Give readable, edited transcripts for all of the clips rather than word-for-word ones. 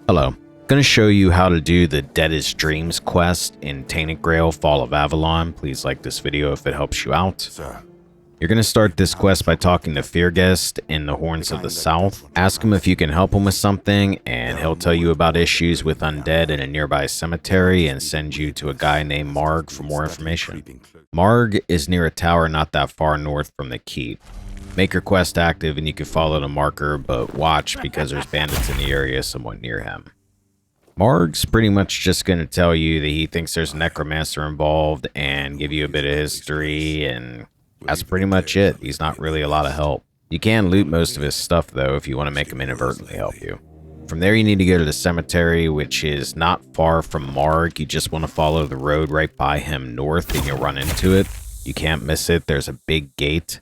Hello. Going to show you how to do the Deadest Dreams quest in Tainted Grail, Fall of Avalon. Please like this video if it helps you out. Sir. You're going to start this quest by talking to Fearguest in the Horns of the South. Ask him if you can help him with something, and he'll tell you about issues with undead in a nearby cemetery and send you to a guy named Marg for more information. Marg is near a tower not that far north from the keep. Make your quest active and you can follow the marker, but watch because there's bandits in the area somewhat near him. Marg's pretty much just going to tell you that he thinks there's a necromancer involved and give you a bit of history, and that's pretty much it. He's not really a lot of help. You can loot most of his stuff though if you want to make him inadvertently help you. From there you need to go to the cemetery, which is not far from Marg. You just want to follow the road right by him north and you'll run into it. You can't miss it. There's a big gate.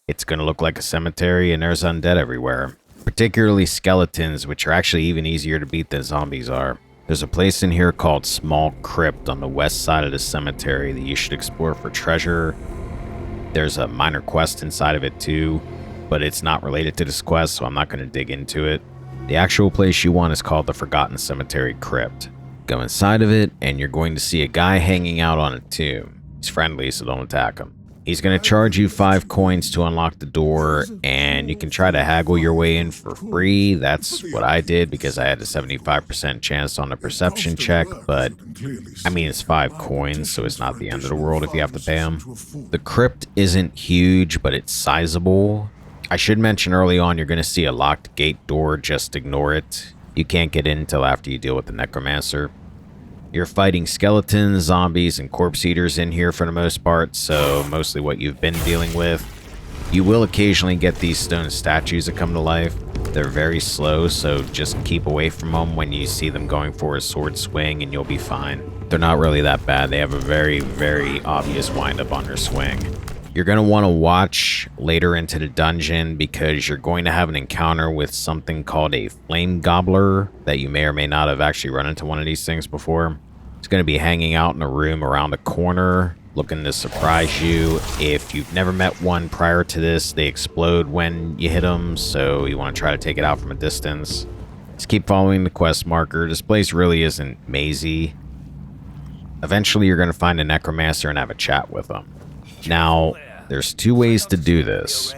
It's going to look like a cemetery and there's undead everywhere. Particularly skeletons, which are actually even easier to beat than zombies are. There's a place in here called Small Crypt on the west side of the cemetery that you should explore for treasure. There's a minor quest inside of it too, but it's not related to this quest, so I'm not going to dig into it. The actual place you want is called the Forgotten Cemetery Crypt. Go inside of it and you're going to see a guy hanging out on a tomb. He's friendly, so don't attack him. He's going to charge you 5 coins to unlock the door, and you can try to haggle your way in for free. That's what I did because I had a 75% chance on the perception check, but I mean, it's 5 coins, so it's not the end of the world if you have to pay them. The crypt isn't huge, but it's sizable. I should mention early on, you're going to see a locked gate door. Just ignore it. You can't get in until after you deal with the necromancer. You're fighting skeletons, zombies, and corpse eaters in here for the most part, so mostly what you've been dealing with. You will occasionally get these stone statues that come to life. They're very slow, so just keep away from them when you see them going for a sword swing and you'll be fine. They're not really that bad. They have a very, very obvious windup on their swing. You're going to want to watch later into the dungeon because you're going to have an encounter with something called a flame gobbler that you may or may not have actually run into one of these things before. It's going to be hanging out in a room around the corner looking to surprise you. If you've never met one prior to this, they explode when you hit them, so you want to try to take it out from a distance. Just keep following the quest marker. This place really isn't mazy. Eventually you're going to find a necromancer and have a chat with them. Now, there's 2 ways to do this.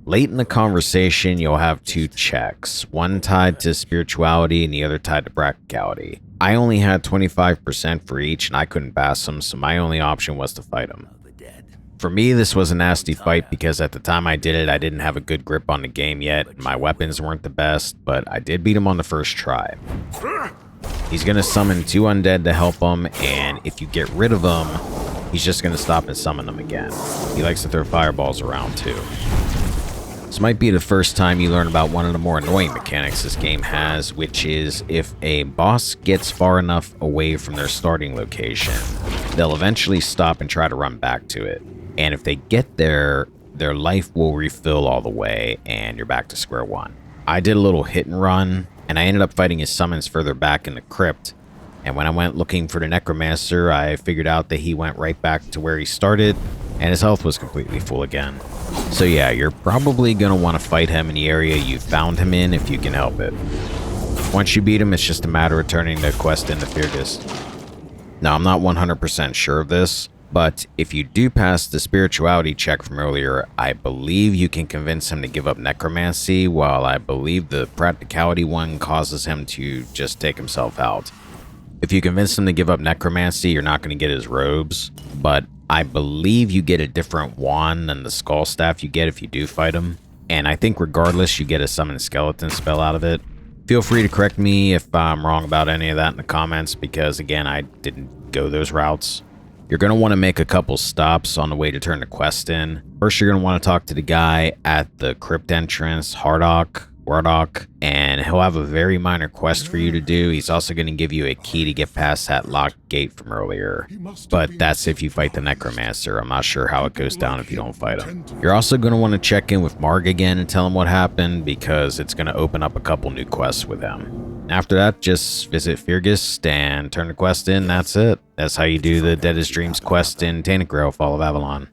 Late in the conversation, you'll have 2 checks, one tied to spirituality and the other tied to practicality. I only had 25% for each and I couldn't pass them, so my only option was to fight them. For me, this was a nasty fight because at the time I did it, I didn't have a good grip on the game yet. My weapons weren't the best, but I did beat him on the first try. He's going to summon 2 undead to help him, and if you get rid of them, he's just going to stop and summon them again. He likes to throw fireballs around too. This might be the first time you learn about one of the more annoying mechanics this game has, which is if a boss gets far enough away from their starting location, they'll eventually stop and try to run back to it. And if they get there, their life will refill all the way and you're back to square one. I did a little hit and run, and I ended up fighting his summons further back in the crypt. And when I went looking for the necromancer, I figured out that he went right back to where he started, and his health was completely full again. So yeah, you're probably going to want to fight him in the area you found him in if you can help it. Once you beat him, it's just a matter of turning the quest into Fearguest. Now, I'm not 100% sure of this, but if you do pass the spirituality check from earlier, I believe you can convince him to give up necromancy, while I believe the practicality one causes him to just take himself out. If you convince him to give up necromancy, you're not going to get his robes, but I believe you get a different wand than the skull staff you get if you do fight him, and I think regardless you get a summon skeleton spell out of it. Feel free to correct me if I'm wrong about any of that in the comments, because again, I didn't go those routes. You're going to want to make a couple stops on the way to turn the quest in. First, you're going to want to talk to the guy at the crypt entrance, Wardock, and he'll have a very minor quest for you to do. He's also going to give you a key to get past that locked gate from earlier, but that's if you fight the necromancer. I'm not sure how it goes down if you don't fight him. You're also going to want to check in with Marg again and tell him what happened, because it's going to open up a couple new quests with him. After that, just visit Fearguest and turn the quest in. That's it. That's how you do the Deadest Dreams quest in Tainted Grail, Fall of Avalon.